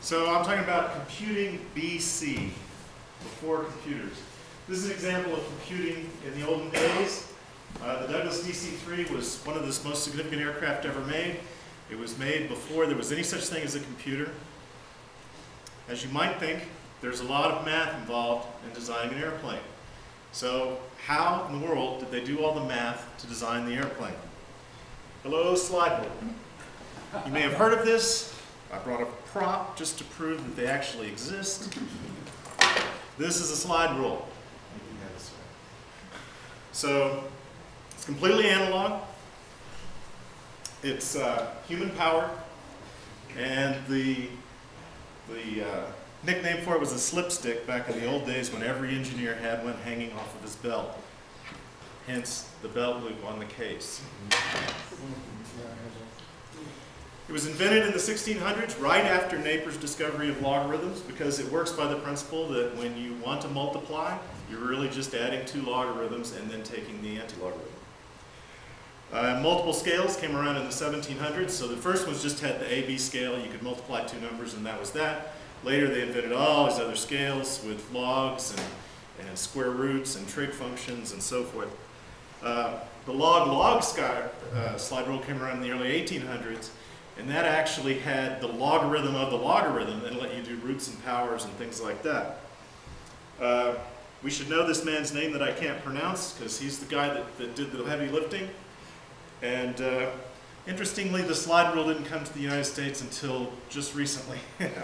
So I'm talking about computing BC, before computers. This is an example of computing in the olden days. The Douglas DC-3 was one of the most significant aircraft ever made. It was made before there was any such thing as a computer. As you might think, there's a lot of math involved in designing an airplane. So how in the world did they do all the math to design the airplane? Hello, slide rule. You may have heard of this. I brought a prop just to prove that they actually exist. This is a slide rule. So it's completely analog. It's human powered, and the nickname for it was a slipstick back in the old days when every engineer had one hanging off of his belt. Hence the belt loop on the case. It was invented in the 1600s, right after Napier's discovery of logarithms, because it works by the principle that when you want to multiply, you're really just adding two logarithms and then taking the anti-logarithm. Multiple scales came around in the 1700s, so the first ones just had the AB scale. You could multiply two numbers and that was that. Later they invented all these other scales with logs and square roots and trig functions and so forth. The log-log slide rule came around in the early 1800s, and that actually had the logarithm of the logarithm and let you do roots and powers and things like that. We should know this man's name that I can't pronounce because he's the guy that did the heavy lifting. And interestingly, the slide rule didn't come to the United States until just recently,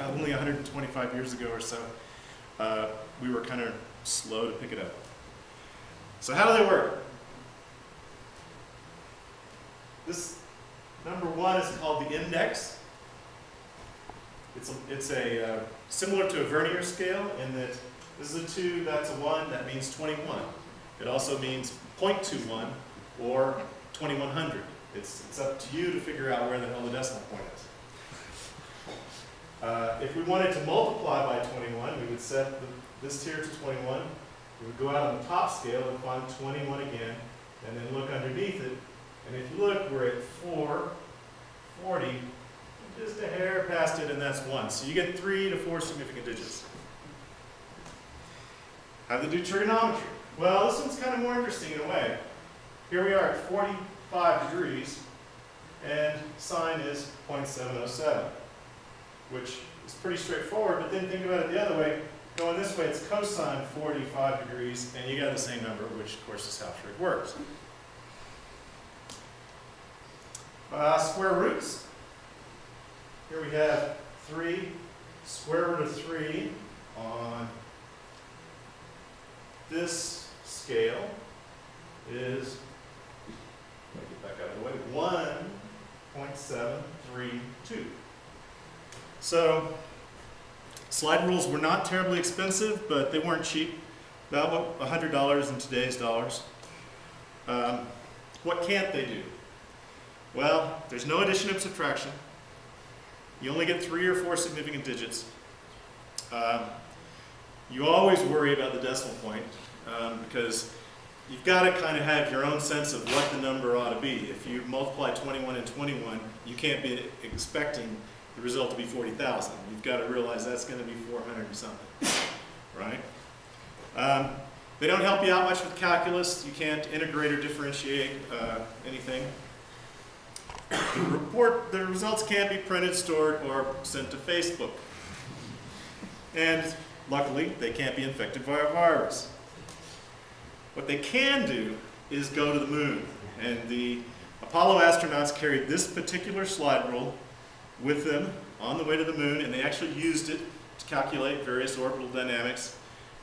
only 125 years ago or so. We were kind of slow to pick it up. So how do they work? This number one is called the index. It's similar to a vernier scale in that this is a 2, that's a 1, that means 21. It also means 0.21 or 2100. It's up to you to figure out where the hell the decimal point is. If we wanted to multiply by 21, we would set this here to 21. We would go out on the top scale and find 21 again, and then look underneath it. And if you look, we're at 440, just a hair past it, and that's 1. So you get 3 to 4 significant digits. How do they do trigonometry? Well, this one's kind of more interesting in a way. Here we are at 45 degrees, and sine is 0.707, which is pretty straightforward, but then think about it the other way. Going this way, it's cosine 45 degrees, and you got the same number, which of course is how trig works. Square roots. Here we have 3, square root of 3 on this scale is, let me get back out of the way, 1.732. So slide rules were not terribly expensive, but they weren't cheap. About $100 in today's dollars. What can't they do? Well, there's no addition and subtraction. You only get 3 or 4 significant digits. You always worry about the decimal point because you've got to kind of have your own sense of what the number ought to be. If you multiply 21 and 21, you can't be expecting the result to be 40,000. You've got to realize that's going to be 400 and something, right? They don't help you out much with calculus. You can't integrate or differentiate anything. The results can't be printed, stored, or sent to Facebook. And luckily, they can't be infected by a virus. What they can do is go to the moon. And the Apollo astronauts carried this particular slide rule with them on the way to the moon, and they actually used it to calculate various orbital dynamics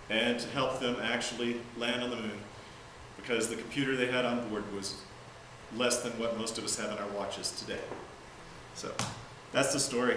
and to help them actually land on the moon, because the computer they had on board was less than what most of us have in our watches today. So that's the story.